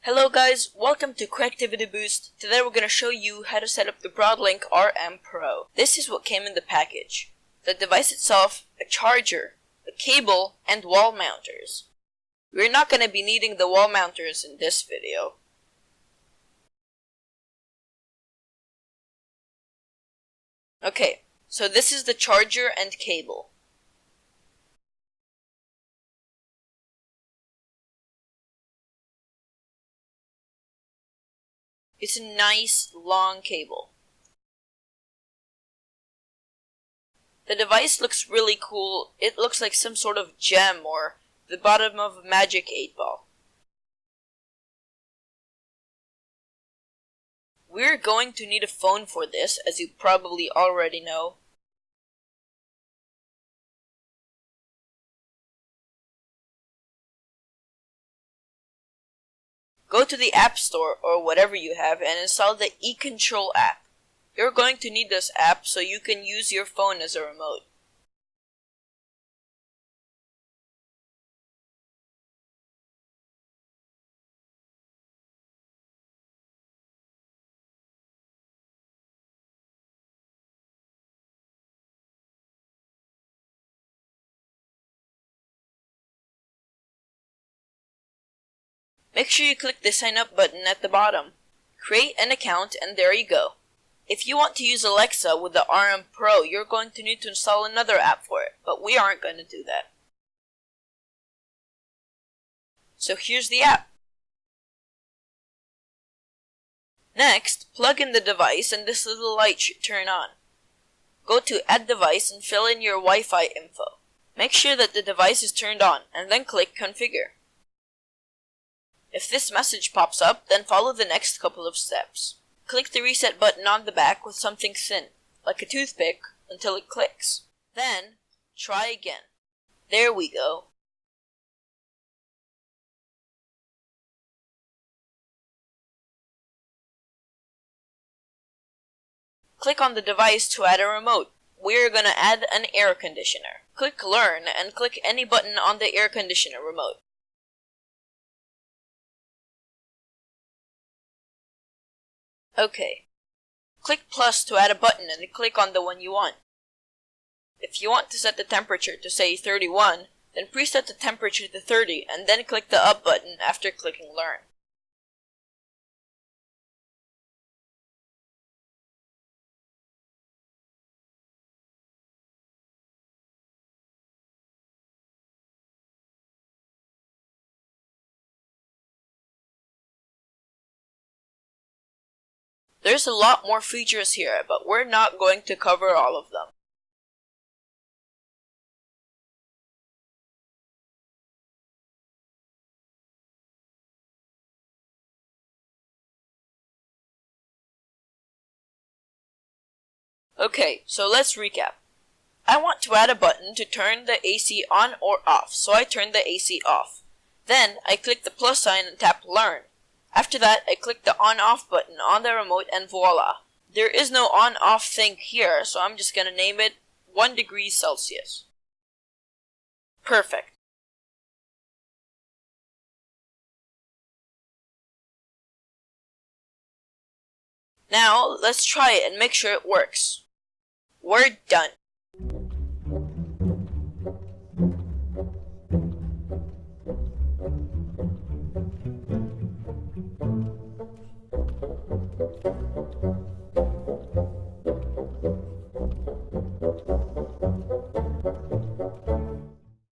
Hello guys, welcome to Connectivity Boost. Today we're going to show you how to set up the BroadLink RM Pro. This is what came in the package. The device itself, a charger, a cable, and wall mounters. We're not going to be needing the wall mounters in this video. Okay, so this is the charger and cable. It's a nice long cable. The device looks really cool. It looks like some sort of gem or the bottom of a magic 8-ball. We're going to need a phone for this, as you probably already know. Go to the App Store or whatever you have and install the eControl app. You're going to need this app so you can use your phone as a remote. Make sure you click the sign up button at the bottom. Create an account and there you go. If you want to use Alexa with the RM Pro, you're going to need to install another app for it, but we aren't going to do that. So here's the app. Next, plug in the device and this little light should turn on. Go to Add Device and fill in your Wi-Fi info. Make sure that the device is turned on and then click Configure. If this message pops up, then follow the next couple of steps. Click the reset button on the back with something thin, like a toothpick, until it clicks. Then, try again. There we go. Click on the device to add a remote. We're gonna add an air conditioner. Click Learn and click any button on the air conditioner remote. Okay. Click plus to add a button and click on the one you want. If you want to set the temperature to say 31, then preset the temperature to 30 and then click the up button after clicking Learn. There's a lot more features here, but we're not going to cover all of them. Okay, so let's recap. I want to add a button to turn the AC on or off, so I turn the AC off. Then, I click the plus sign and tap Learn. After that, I click the on-off button on the remote and voila. There is no on-off thing here, so I'm just gonna name it 1 degree Celsius. Perfect. Now, let's try it and make sure it works. We're done.